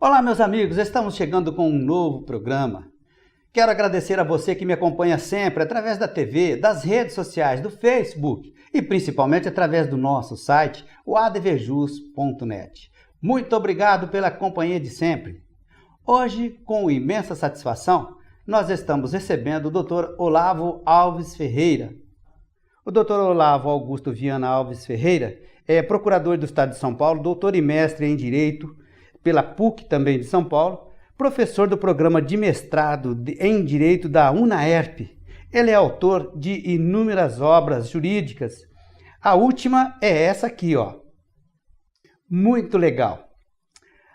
Olá, meus amigos, estamos chegando com um novo programa. Quero agradecer a você que me acompanha sempre através da TV, das redes sociais, do Facebook e principalmente através do nosso site, o advjus.net. Muito obrigado pela companhia de sempre. Hoje, com imensa satisfação, nós estamos recebendo o Dr. Olavo Alves Ferreira. O Dr. Olavo Augusto Viana Alves Ferreira é procurador do Estado de São Paulo, doutor e mestre em Direito pela PUC também de São Paulo, professor do programa de mestrado em Direito da UNAERP. Ele é autor de inúmeras obras jurídicas. A última é essa aqui, ó. Muito legal.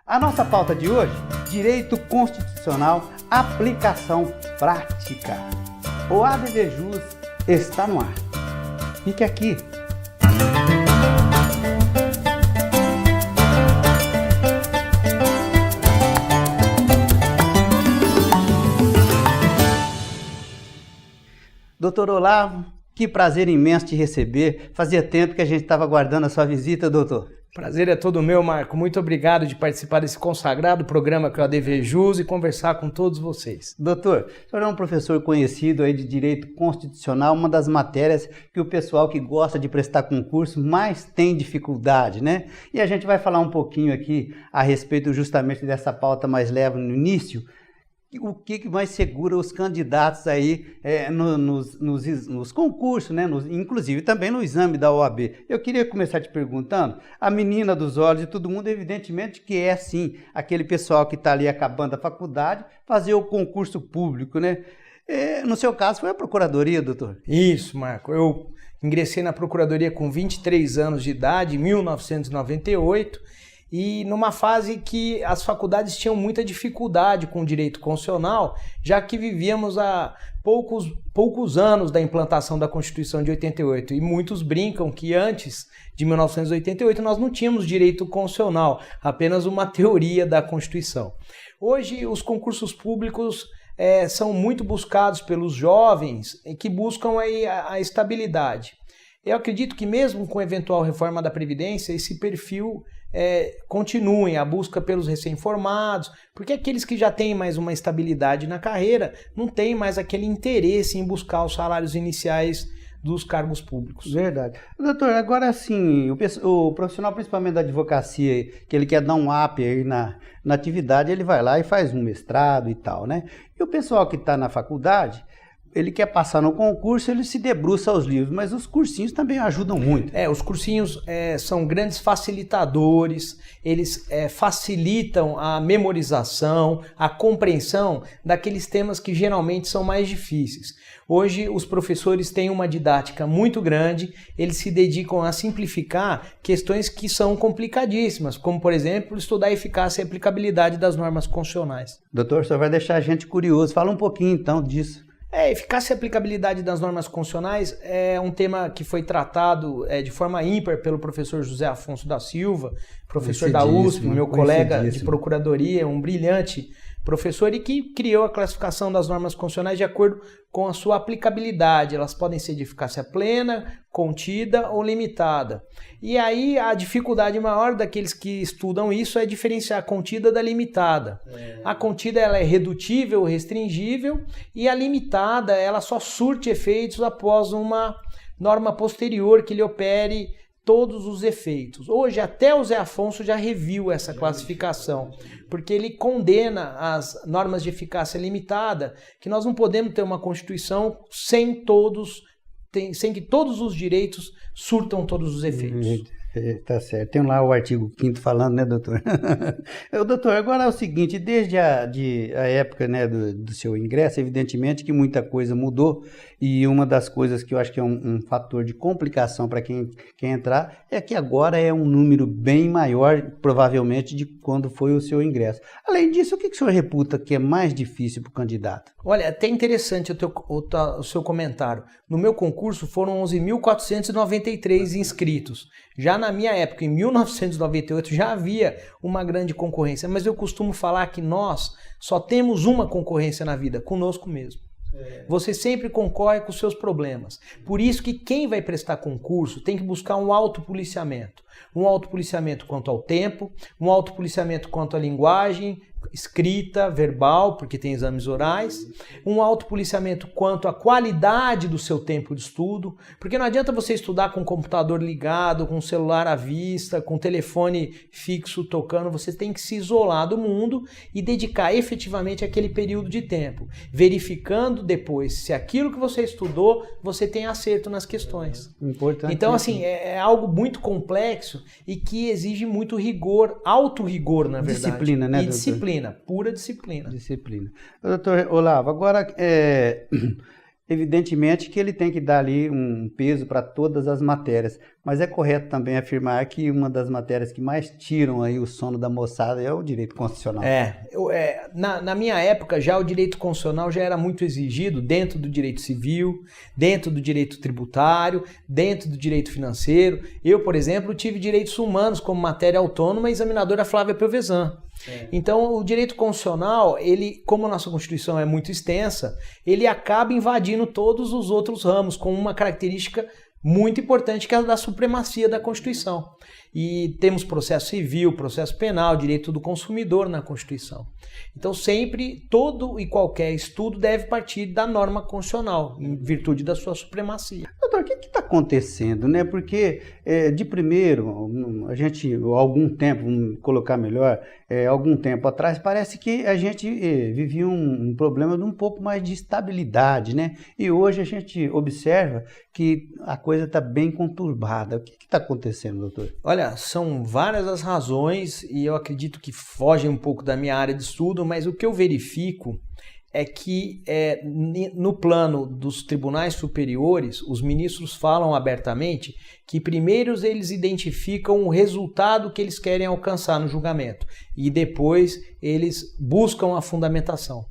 A nossa pauta de hoje, Direito Constitucional, Aplicação Prática. O ADVJus está no ar. Fique aqui. Doutor Olavo, que prazer imenso te receber. Fazia tempo que a gente estava aguardando a sua visita, doutor. Prazer é todo meu, Marco. Muito obrigado de participar desse consagrado programa que é o ADVJus e conversar com todos vocês. Doutor, o senhor é um professor conhecido aí de Direito Constitucional, uma das matérias que o pessoal que gosta de prestar concurso mais tem dificuldade, né? E a gente vai falar um pouquinho aqui a respeito justamente dessa pauta mais leve no início. O que mais segura os candidatos aí nos concursos, né? Inclusive também no exame da OAB. Eu queria começar te perguntando, a menina dos olhos de todo mundo, evidentemente que é sim, aquele pessoal que está ali acabando a faculdade, fazer o concurso público, né? No seu caso foi a Procuradoria, doutor? Isso, Marco. Eu ingressei na Procuradoria com 23 anos de idade, em 1998, e numa fase que as faculdades tinham muita dificuldade com o direito constitucional, já que vivíamos há poucos anos da implantação da Constituição de 88. E muitos brincam que antes de 1988 nós não tínhamos direito constitucional, apenas uma teoria da Constituição. Hoje os concursos públicos são muito buscados pelos jovens que buscam a estabilidade. Eu acredito que mesmo com a eventual reforma da Previdência, esse perfil continuem a busca pelos recém-formados, porque aqueles que já têm mais uma estabilidade na carreira não têm mais aquele interesse em buscar os salários iniciais dos cargos públicos. Verdade. Doutor, agora sim, o profissional principalmente da advocacia, que ele quer dar um up aí na atividade, ele vai lá e faz um mestrado e tal, né? E o pessoal que está na faculdade, ele quer passar no concurso, ele se debruça aos livros, mas os cursinhos também ajudam muito. Os cursinhos são grandes facilitadores, eles facilitam a memorização, a compreensão daqueles temas que geralmente são mais difíceis. Hoje os professores têm uma didática muito grande, eles se dedicam a simplificar questões que são complicadíssimas, como por exemplo, estudar a eficácia e aplicabilidade das normas constitucionais. Doutor, o senhor vai deixar a gente curioso, fala um pouquinho então disso. Eficácia e aplicabilidade das normas constitucionais é um tema que foi tratado de forma ímpar pelo professor José Afonso da Silva, professor da USP, meu colega de procuradoria, um brilhante professor e que criou a classificação das normas constitucionais de acordo com a sua aplicabilidade. Elas podem ser de eficácia plena, contida ou limitada. E aí a dificuldade maior daqueles que estudam isso é diferenciar a contida da limitada. A contida ela é redutível, restringível, e a limitada ela só surte efeitos após uma norma posterior que lhe opere todos os efeitos. Hoje até o Zé Afonso já reviu essa classificação, porque ele condena as normas de eficácia limitada, que nós não podemos ter uma Constituição sem que todos os direitos surtam todos os efeitos. Tá certo. Tem lá o artigo 5º falando, né, doutor? Doutor, agora é o seguinte, desde a época, né, do seu ingresso, evidentemente que muita coisa mudou, e uma das coisas que eu acho que é um fator de complicação para quem quer entrar é que agora é um número bem maior, provavelmente, de quando foi o seu ingresso. Além disso, o que o senhor reputa que é mais difícil para o candidato? Olha, é até interessante o seu comentário. No meu concurso foram 11.493 inscritos. Já na minha época, em 1998, já havia uma grande concorrência, mas eu costumo falar que nós só temos uma concorrência na vida, conosco mesmo. Você sempre concorre com os seus problemas. Por isso que quem vai prestar concurso tem que buscar um autopoliciamento. Um autopoliciamento quanto ao tempo, um autopoliciamento quanto à linguagem, escrita, verbal, porque tem exames orais, um autopoliciamento quanto à qualidade do seu tempo de estudo, porque não adianta você estudar com o computador ligado, com o celular à vista, com o telefone fixo tocando, você tem que se isolar do mundo e dedicar efetivamente aquele período de tempo, verificando depois se aquilo que você estudou, você tem acerto nas questões. Importante. Então, assim, é algo muito complexo e que exige muito rigor, auto-rigor, na verdade. Disciplina, né, e disciplina. Pura disciplina. Disciplina. Doutor Olavo, agora, evidentemente que ele tem que dar ali um peso para todas as matérias, mas é correto também afirmar que uma das matérias que mais tiram aí o sono da moçada é o direito constitucional. Na minha época, já o direito constitucional já era muito exigido dentro do direito civil, dentro do direito tributário, dentro do direito financeiro. Eu, por exemplo, tive direitos humanos como matéria autônoma, examinadora Flávia Pelvezan. Então, o direito constitucional, ele, como a nossa Constituição é muito extensa, ele acaba invadindo todos os outros ramos com uma característica muito importante, que é a da supremacia da Constituição. E temos processo civil, processo penal, direito do consumidor na Constituição. Então, sempre, todo e qualquer estudo deve partir da norma constitucional, em virtude da sua supremacia. Doutor, o que está acontecendo, né? Porque, de primeiro, a gente, algum tempo, vamos colocar melhor, algum tempo atrás, parece que a gente vivia um problema de um pouco mais de estabilidade, né? E hoje a gente observa que a coisa está bem conturbada. O que está acontecendo, doutor? Olha, são várias as razões e eu acredito que fogem um pouco da minha área de estudo, mas o que eu verifico é que no plano dos tribunais superiores, os ministros falam abertamente que primeiro eles identificam o resultado que eles querem alcançar no julgamento e depois eles buscam a fundamentação.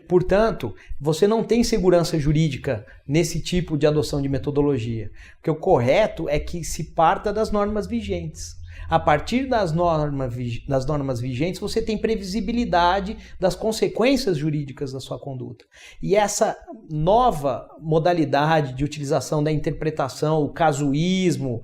Portanto, você não tem segurança jurídica nesse tipo de adoção de metodologia, porque o correto é que se parta das normas vigentes. A partir das normas vigentes, você tem previsibilidade das consequências jurídicas da sua conduta. E essa nova modalidade de utilização da interpretação, o casuísmo,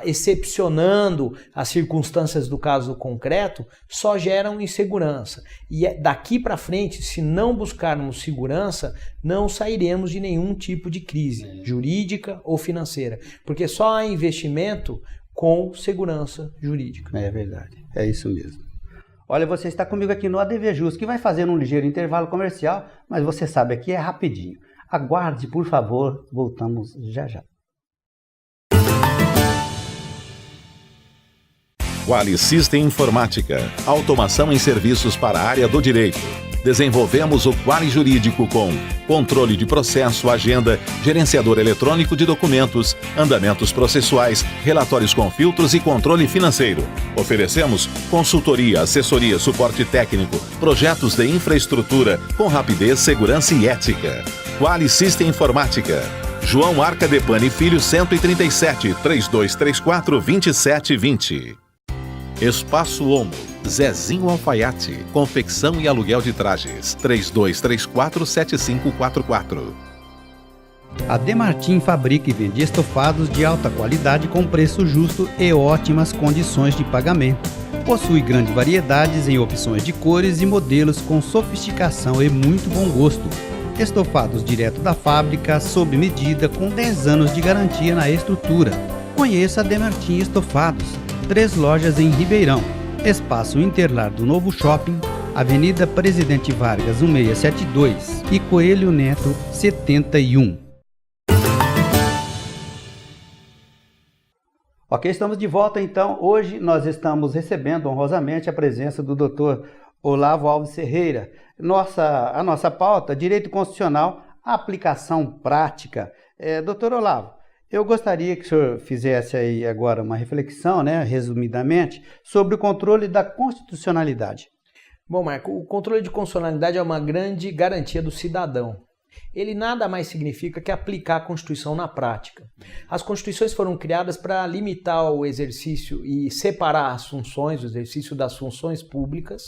excepcionando as circunstâncias do caso concreto, só geram insegurança. E daqui para frente, se não buscarmos segurança, não sairemos de nenhum tipo de crise jurídica ou financeira, porque só há investimento com segurança jurídica. É verdade, é isso mesmo. Olha, você está comigo aqui no ADV Justo, que vai fazer um ligeiro intervalo comercial, mas você sabe, aqui é rapidinho. Aguarde, por favor, voltamos já já. Quali System Informática, automação em serviços para a área do direito. Desenvolvemos o Quali Jurídico com controle de processo, agenda, gerenciador eletrônico de documentos, andamentos processuais, relatórios com filtros e controle financeiro. Oferecemos consultoria, assessoria, suporte técnico, projetos de infraestrutura com rapidez, segurança e ética. Quali System Informática. João Arcadepani Filho 137, 3234-2720. Espaço Homo. Zezinho Alfaiate, confecção e aluguel de trajes, 3234-7544. A Demartim fabrica e vende estofados de alta qualidade com preço justo e ótimas condições de pagamento. Possui grandes variedades em opções de cores e modelos com sofisticação e muito bom gosto. Estofados direto da fábrica, sob medida, com 10 anos de garantia na estrutura. Conheça a Demartim Estofados. 3 lojas em Ribeirão. Espaço Interlar do Novo Shopping, Avenida Presidente Vargas 1672 e Coelho Neto 71. Ok, estamos de volta então. Hoje nós estamos recebendo honrosamente a presença do Dr. Olavo Alves Ferreira. A nossa pauta, Direito Constitucional, aplicação prática. Dr. Olavo, eu gostaria que o senhor fizesse aí agora uma reflexão, resumidamente, sobre o controle da constitucionalidade. Bom, Marco, o controle de constitucionalidade é uma grande garantia do cidadão. Ele nada mais significa que aplicar a Constituição na prática. As Constituições foram criadas para limitar o exercício e separar as funções, o exercício das funções públicas,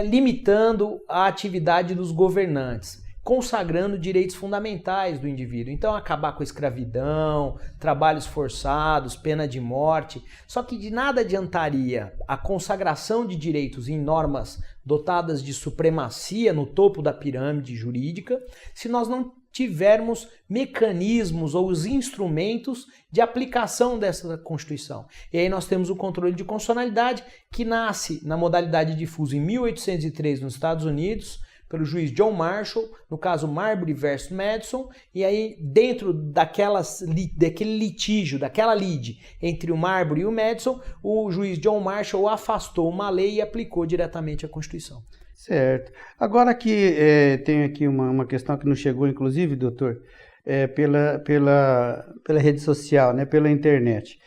limitando a atividade dos governantes, consagrando direitos fundamentais do indivíduo. Então, acabar com a escravidão, trabalhos forçados, pena de morte. Só que de nada adiantaria a consagração de direitos em normas dotadas de supremacia no topo da pirâmide jurídica se nós não tivermos mecanismos ou os instrumentos de aplicação dessa Constituição. E aí nós temos o controle de constitucionalidade, que nasce na modalidade difusa em 1803 nos Estados Unidos, pelo juiz John Marshall, no caso Marbury versus Madison, e aí dentro daquele litígio, daquela lide entre o Marbury e o Madison, o juiz John Marshall afastou uma lei e aplicou diretamente a Constituição. Certo. Agora que tem aqui uma questão que nos chegou, inclusive, doutor, pela rede social, né, pela internet.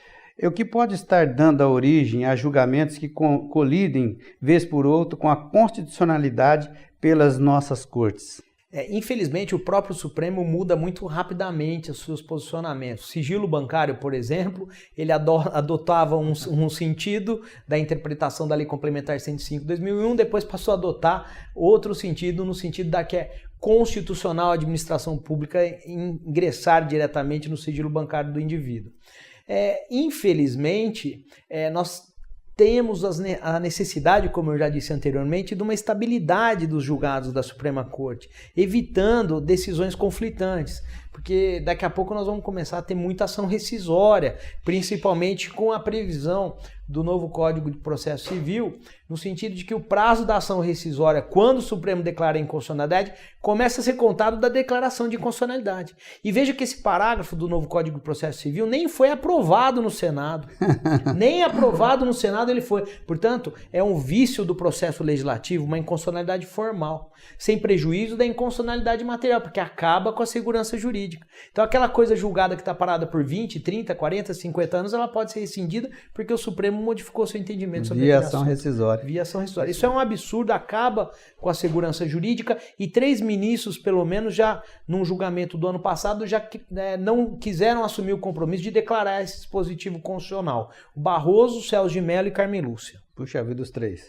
O que pode estar dando a origem a julgamentos que colidem, vez por outra, com a constitucionalidade pelas nossas cortes? Infelizmente, o próprio Supremo muda muito rapidamente os seus posicionamentos. O sigilo bancário, por exemplo, ele adotava um sentido da interpretação da Lei Complementar 105 de 2001, depois passou a adotar outro sentido, no sentido da que é constitucional a administração pública ingressar diretamente no sigilo bancário do indivíduo. Infelizmente, nós temos a necessidade, como eu já disse anteriormente, de uma estabilidade dos julgados da Suprema Corte, evitando decisões conflitantes, porque daqui a pouco nós vamos começar a ter muita ação rescisória, principalmente com a previsão do novo Código de Processo Civil, no sentido de que o prazo da ação rescisória, quando o Supremo declara a inconstitucionalidade, começa a ser contado da declaração de inconstitucionalidade. E veja que esse parágrafo do novo Código de Processo Civil nem foi aprovado no Senado. Nem aprovado no Senado ele foi. Portanto, é um vício do processo legislativo, uma inconstitucionalidade formal, sem prejuízo da inconstitucionalidade material, porque acaba com a segurança jurídica. Então, aquela coisa julgada que está parada por 20, 30, 40, 50 anos, ela pode ser rescindida porque o Supremo modificou seu entendimento sobre via ação rescisória. Via ação rescisória. Isso é um absurdo, acaba com a segurança jurídica, e 3 ministros, pelo menos, já num julgamento do ano passado, já não quiseram assumir o compromisso de declarar esse dispositivo constitucional. O Barroso, Celso de Mello e Carmen Lúcia. Puxa vida, os 3.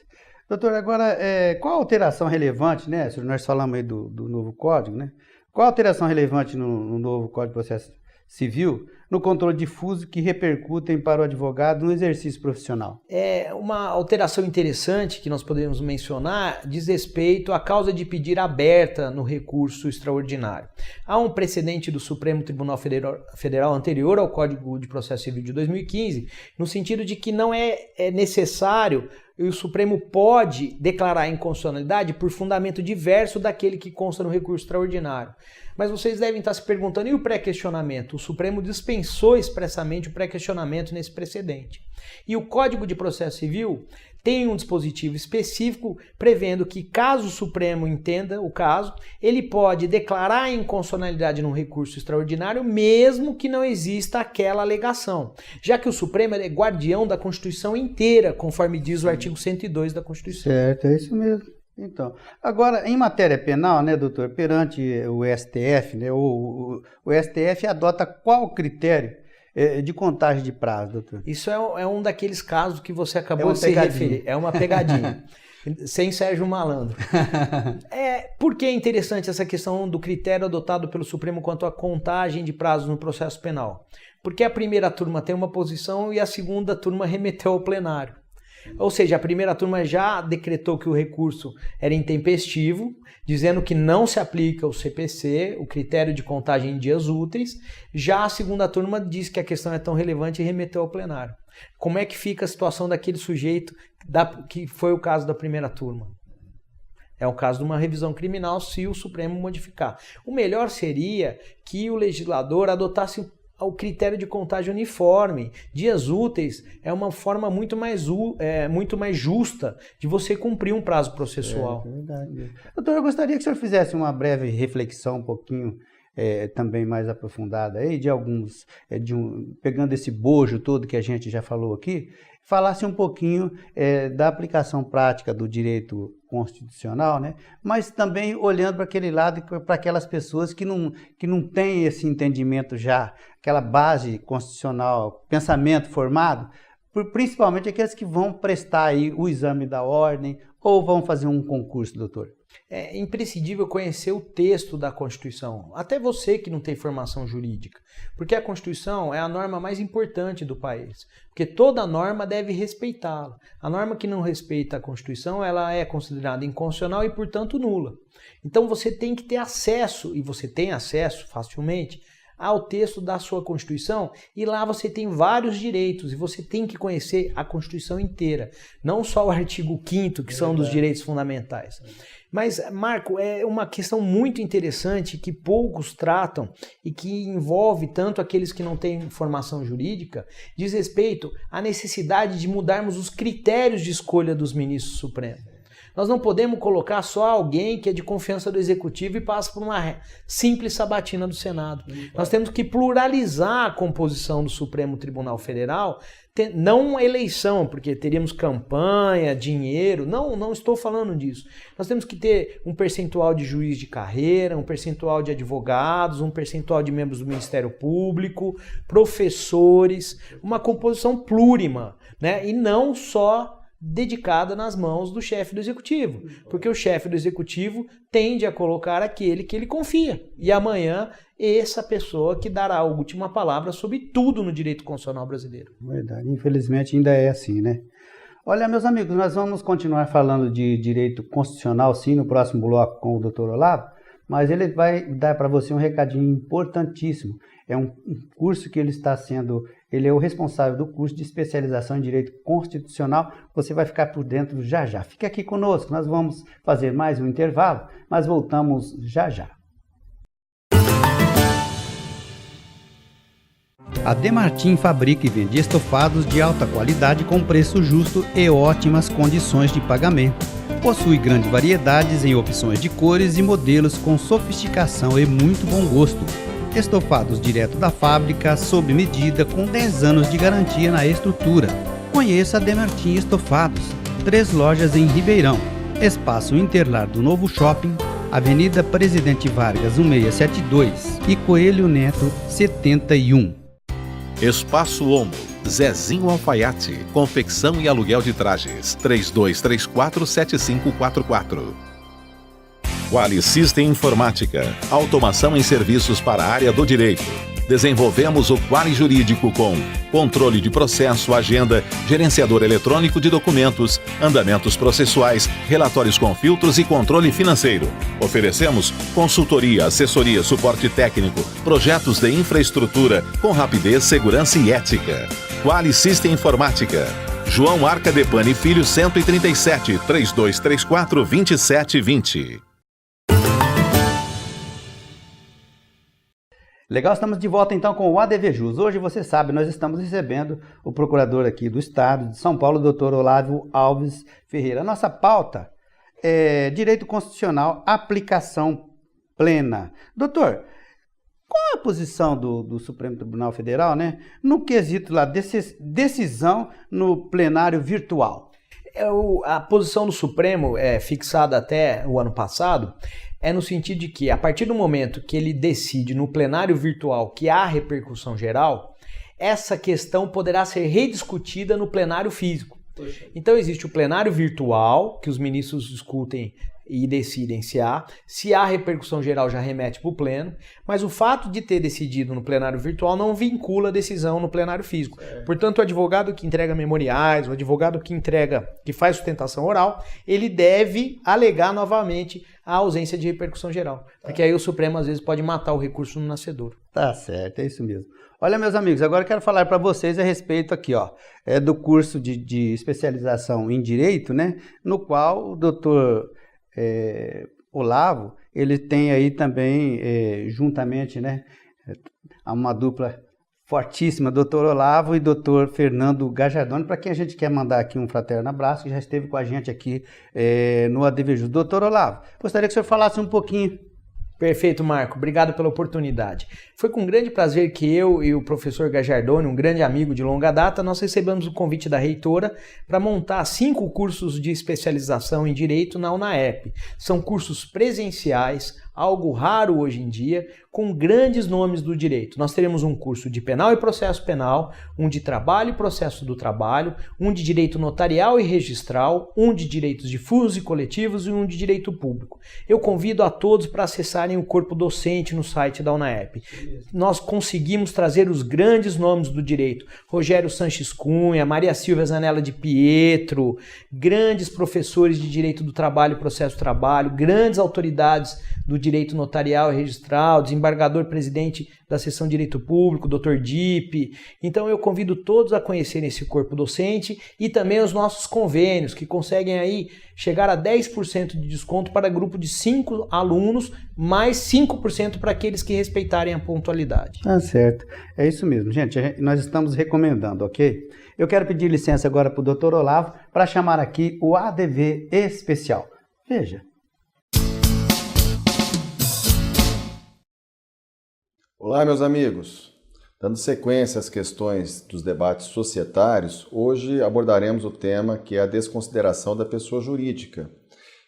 Doutor, agora, qual a alteração relevante, né? Nós falamos aí do novo Código, né? Qual a alteração relevante no novo Código de Processo Civil no controle difuso que repercutem para o advogado no exercício profissional? Uma alteração interessante que nós podemos mencionar diz respeito à causa de pedir aberta no recurso extraordinário. Há um precedente do Supremo Tribunal Federal anterior ao Código de Processo Civil de 2015, no sentido de que não é necessário e o Supremo pode declarar a inconstitucionalidade por fundamento diverso daquele que consta no recurso extraordinário. Mas vocês devem estar se perguntando, e o pré-questionamento? O Supremo dispensou expressamente o pré-questionamento nesse precedente. E o Código de Processo Civil tem um dispositivo específico prevendo que, caso o Supremo entenda o caso, ele pode declarar a inconstitucionalidade num recurso extraordinário, mesmo que não exista aquela alegação, já que o Supremo é guardião da Constituição inteira, conforme diz o artigo 102 da Constituição. Certo, é isso mesmo. Então, agora, em matéria penal, né, doutor, perante o STF, né, o STF adota qual critério de contagem de prazo, doutor? Isso é um daqueles casos que você acabou de se referir. É uma pegadinha. Sem Sérgio Malandro. Por que é interessante essa questão do critério adotado pelo Supremo quanto à contagem de prazos no processo penal? Porque a primeira turma tem uma posição e a segunda turma remeteu ao plenário. Ou seja, a primeira turma já decretou que o recurso era intempestivo, dizendo que não se aplica o CPC, o critério de contagem em dias úteis. Já a segunda turma diz que a questão é tão relevante e remeteu ao plenário. Como é que fica a situação daquele sujeito que foi o caso da primeira turma? É o caso de uma revisão criminal se o Supremo modificar. O melhor seria que o legislador adotasse o critério de contagem uniforme. Dias úteis é uma forma muito mais justa de você cumprir um prazo processual. É verdade. Doutor, eu gostaria que o senhor fizesse uma breve reflexão, um pouquinho também mais aprofundada aí, de alguns, pegando esse bojo todo que a gente já falou aqui, falasse um pouquinho da aplicação prática do direito constitucional, né? Mas também olhando para aquele lado, para aquelas pessoas que não têm esse entendimento já, aquela base constitucional, pensamento formado, principalmente aqueles que vão prestar aí o exame da ordem ou vão fazer um concurso, doutor? É imprescindível conhecer o texto da Constituição, até você que não tem formação jurídica, porque a Constituição é a norma mais importante do país, porque toda norma deve respeitá-la. A norma que não respeita a Constituição, ela é considerada inconstitucional e, portanto, nula. Então você tem que ter acesso, e você tem acesso facilmente, ao texto da sua Constituição, e lá você tem vários direitos, e você tem que conhecer a Constituição inteira, não só o artigo 5º, que são dos direitos fundamentais. Mas, Marco, é uma questão muito interessante que poucos tratam e que envolve tanto aqueles que não têm formação jurídica, diz respeito à necessidade de mudarmos os critérios de escolha dos ministros supremos. Nós não podemos colocar só alguém que é de confiança do Executivo e passa por uma simples sabatina do Senado. Nós temos que pluralizar a composição do Supremo Tribunal Federal, não eleição, porque teríamos campanha, dinheiro, não estou falando disso. Nós temos que ter um percentual de juiz de carreira, um percentual de advogados, um percentual de membros do Ministério Público, professores, uma composição plurima, né? E não só dedicada nas mãos do chefe do executivo, porque o chefe do executivo tende a colocar aquele que ele confia, e amanhã essa pessoa que dará a última palavra sobre tudo no direito constitucional brasileiro. Verdade, infelizmente ainda é assim, né? Olha, meus amigos, nós vamos continuar falando de direito constitucional, sim, no próximo bloco com o Dr. Olavo, mas ele vai dar para você um recadinho importantíssimo. É um curso que ele é o responsável do curso de especialização em Direito Constitucional. Você vai ficar por dentro já já. Fique aqui conosco, nós vamos fazer mais um intervalo, mas voltamos já já. A Demartim fabrica e vende estofados de alta qualidade com preço justo e ótimas condições de pagamento. Possui grandes variedades em opções de cores e modelos com sofisticação e muito bom gosto. Estofados direto da fábrica, sob medida, com 10 anos de garantia na estrutura. Conheça a Demartim Estofados. 3 lojas em Ribeirão. Espaço Interlar do Novo Shopping, Avenida Presidente Vargas 1672 e Coelho Neto 71. Espaço Omo, Zezinho Alfaiate, confecção e aluguel de trajes, 3234-7544. Quali System Informática, automação em serviços para a área do direito. Desenvolvemos o Quali Jurídico com controle de processo, agenda, gerenciador eletrônico de documentos, andamentos processuais, relatórios com filtros e controle financeiro. Oferecemos consultoria, assessoria, suporte técnico, projetos de infraestrutura com rapidez, segurança e ética. Quali System Informática. João Arcadepani Filho 137, 3234-2720. Legal, estamos de volta então com o ADVJus. Hoje, você sabe, nós estamos recebendo o procurador aqui do Estado de São Paulo, Dr. Olavo Alves Ferreira. A nossa pauta é Direito Constitucional, aplicação plena. Doutor, qual é a posição do Supremo Tribunal Federal, né, no quesito lá, decisão no plenário virtual? A posição do Supremo, fixada até o ano passado, é no sentido de que, a partir do momento que ele decide no plenário virtual que há repercussão geral, essa questão poderá ser rediscutida no plenário físico. Poxa. Então existe o plenário virtual, que os ministros discutem e decidem se há repercussão geral já remete para o pleno, mas o fato de ter decidido no plenário virtual não vincula a decisão no plenário físico. Portanto, o advogado que entrega memoriais, o advogado que faz sustentação oral, ele deve alegar novamente a ausência de repercussão geral, porque aí o Supremo às vezes pode matar o recurso no nascedouro. Tá certo, é isso mesmo. Olha, meus amigos, agora eu quero falar para vocês a respeito aqui, do curso de especialização em Direito, né, no qual o doutor Olavo, ele tem aí também, juntamente, né, uma dupla fortíssima, doutor Olavo e doutor Fernando Gajardoni, para quem a gente quer mandar aqui um fraterno abraço, que já esteve com a gente aqui no ADVJus. Doutor Olavo, gostaria que o senhor falasse um pouquinho. Perfeito, Marco. Obrigado pela oportunidade. Foi com grande prazer que eu e o professor Gajardoni, um grande amigo de longa data, nós recebemos o convite da reitora para montar 5 cursos de especialização em Direito na UNAERP. São cursos presenciais, algo raro hoje em dia, com grandes nomes do direito. Nós teremos um curso de penal e processo penal, um de trabalho e processo do trabalho, um de direito notarial e registral, um de direitos difusos e coletivos e um de direito público. Eu convido a todos para acessarem o corpo docente no site da UNAEP. Nós conseguimos trazer os grandes nomes do direito. Rogério Sanches Cunha, Maria Silvia Zanella de Pietro, grandes professores de direito do trabalho e processo do trabalho, grandes autoridades do direito notarial e registral, desembargador-presidente da seção de direito público, Dr. Dipe. Então eu convido todos a conhecerem esse corpo docente e também os nossos convênios, que conseguem aí chegar a 10% de desconto para grupo de 5 alunos, mais 5% para aqueles que respeitarem a pontualidade. Tá certo. É isso mesmo, gente. Nós estamos recomendando, ok? Eu quero pedir licença agora para o Dr. Olavo para chamar aqui o ADV especial. Veja. Olá, meus amigos. Dando sequência às questões dos debates societários, hoje abordaremos o tema que é a desconsideração da pessoa jurídica,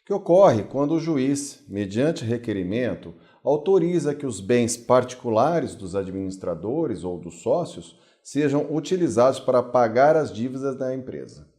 que ocorre quando o juiz, mediante requerimento, autoriza que os bens particulares dos administradores ou dos sócios sejam utilizados para pagar as dívidas da empresa.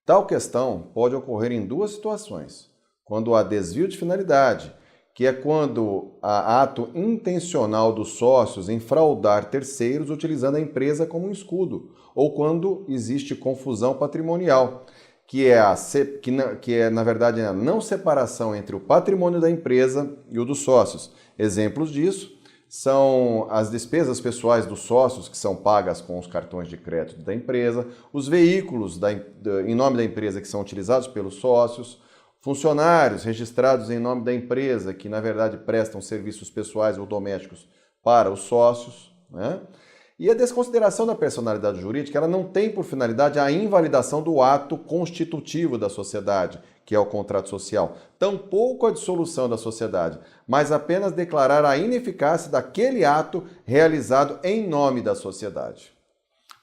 Tal questão pode ocorrer em duas situações: quando há desvio de finalidade, que é quando há ato intencional dos sócios em fraudar terceiros utilizando a empresa como um escudo, ou quando existe confusão patrimonial, que é na verdade a não separação entre o patrimônio da empresa e o dos sócios. Exemplos disso são as despesas pessoais dos sócios, que são pagas com os cartões de crédito da empresa, os veículos em nome da empresa que são utilizados pelos sócios, funcionários registrados em nome da empresa, que na verdade prestam serviços pessoais ou domésticos para os sócios, né? E a desconsideração da personalidade jurídica, ela não tem por finalidade a invalidação do ato constitutivo da sociedade, que é o contrato social, tampouco a dissolução da sociedade, mas apenas declarar a ineficácia daquele ato realizado em nome da sociedade.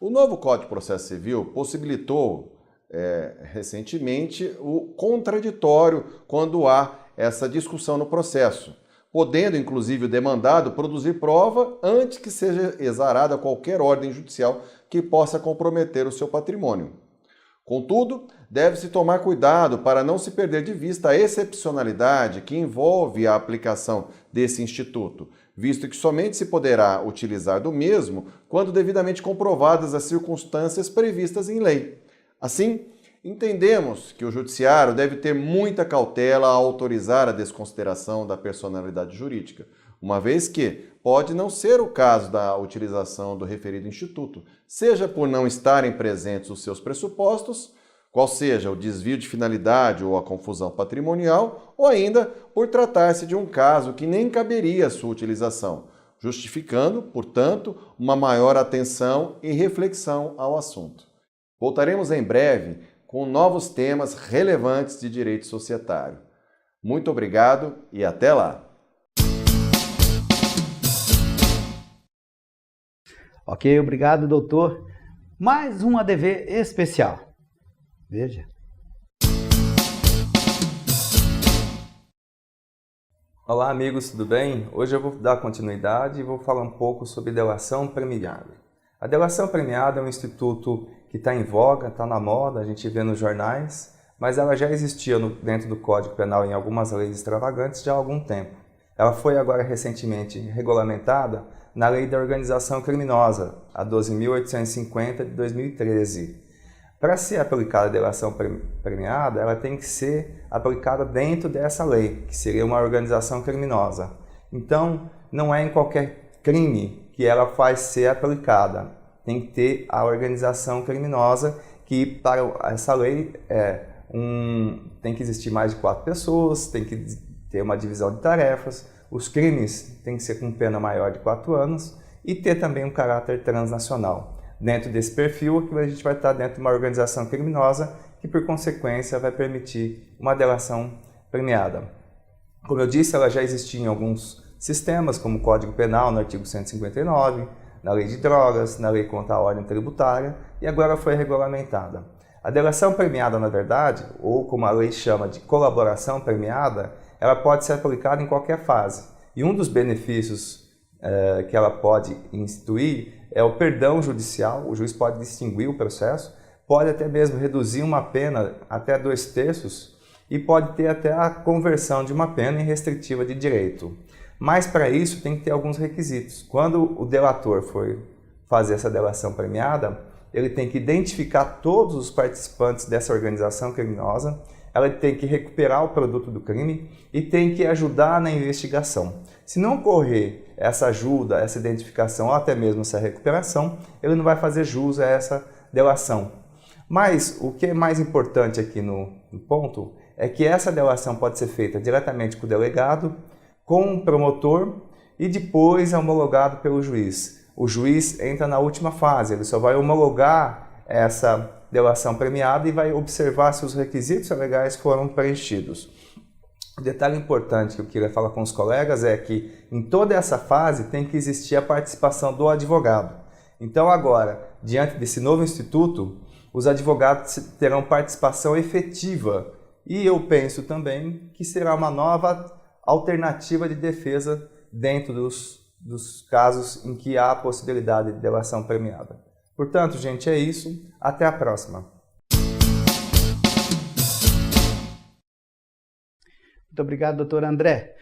O novo Código de Processo Civil possibilitou recentemente o contraditório quando há essa discussão no processo, podendo inclusive o demandado produzir prova antes que seja exarada qualquer ordem judicial que possa comprometer o seu patrimônio. Contudo, deve-se tomar cuidado para não se perder de vista a excepcionalidade que envolve a aplicação desse instituto, visto que somente se poderá utilizar do mesmo quando devidamente comprovadas as circunstâncias previstas em lei. Assim, entendemos que o judiciário deve ter muita cautela ao autorizar a desconsideração da personalidade jurídica, uma vez que pode não ser o caso da utilização do referido instituto, seja por não estarem presentes os seus pressupostos, qual seja o desvio de finalidade ou a confusão patrimonial, ou ainda por tratar-se de um caso que nem caberia a sua utilização, justificando, portanto, uma maior atenção e reflexão ao assunto. Voltaremos em breve com novos temas relevantes de direito societário. Muito obrigado e até lá! Ok, obrigado, doutor. Mais um ADV especial. Veja. Olá, amigos, tudo bem? Hoje eu vou dar continuidade e vou falar um pouco sobre delação premiada. A delação premiada é um instituto que está em voga, está na moda, a gente vê nos jornais, mas ela já existia dentro do Código Penal em algumas leis extravagantes já há algum tempo. Ela foi agora recentemente regulamentada na Lei da Organização Criminosa, a 12.850 de 2013. Para ser aplicada a delação premiada, ela tem que ser aplicada dentro dessa lei, que seria uma organização criminosa. Então, não é em qualquer crime que ela faz ser aplicada. Tem que ter a organização criminosa, que para essa lei tem que existir mais de 4 pessoas, tem que ter uma divisão de tarefas, os crimes têm que ser com pena maior de 4 anos e ter também um caráter transnacional. Dentro desse perfil, aqui a gente vai estar dentro de uma organização criminosa que, por consequência, vai permitir uma delação premiada. Como eu disse, ela já existia em alguns sistemas, como o Código Penal, no artigo 159, na Lei de Drogas, na Lei contra a Ordem Tributária, e agora foi regulamentada. A delação premiada, na verdade, ou como a lei chama de colaboração premiada, ela pode ser aplicada em qualquer fase. E um dos benefícios que ela pode instituir é o perdão judicial. O juiz pode distinguir o processo, pode até mesmo reduzir uma pena até 2/3 e pode ter até a conversão de uma pena em restritiva de direito. Mas para isso tem que ter alguns requisitos. Quando o delator for fazer essa delação premiada, ele tem que identificar todos os participantes dessa organização criminosa, ela tem que recuperar o produto do crime e tem que ajudar na investigação. Se não ocorrer essa ajuda, essa identificação ou até mesmo essa recuperação, ele não vai fazer jus a essa delação. Mas o que é mais importante aqui no ponto é que essa delação pode ser feita diretamente com o delegado, com o promotor e depois é homologado pelo juiz. O juiz entra na última fase, ele só vai homologar essa delação premiada e vai observar se os requisitos legais foram preenchidos. O detalhe importante que eu queria falar com os colegas é que em toda essa fase tem que existir a participação do advogado. Então agora, diante desse novo instituto, os advogados terão participação efetiva e eu penso também que será uma nova alternativa de defesa dentro dos casos em que há a possibilidade de delação premiada. Portanto, gente, é isso. Até a próxima. Muito obrigado, doutor André.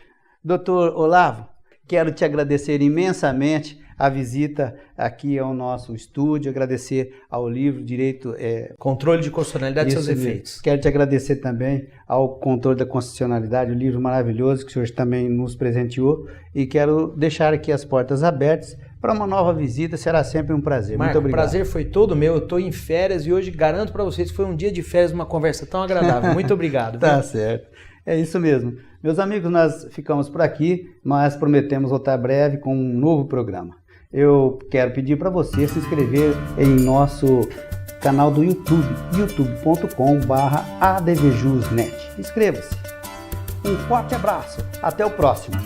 Doutor Olavo, quero te agradecer imensamente a visita aqui ao nosso estúdio, agradecer ao livro Direito... Controle de Constitucionalidade e seus efeitos. Quero te agradecer também ao Controle da Constitucionalidade, o livro maravilhoso que o senhor também nos presenteou, e quero deixar aqui as portas abertas para uma nova visita, será sempre um prazer. Marco, muito obrigado. O prazer foi todo meu, eu estou em férias e hoje garanto para vocês que foi um dia de férias, uma conversa tão agradável. Muito obrigado. Tá certo. É isso mesmo. Meus amigos, nós ficamos por aqui, mas prometemos voltar breve com um novo programa. Eu quero pedir para você se inscrever em nosso canal do YouTube, youtube.com/advjusnet. Inscreva-se. Um forte abraço. Até o próximo.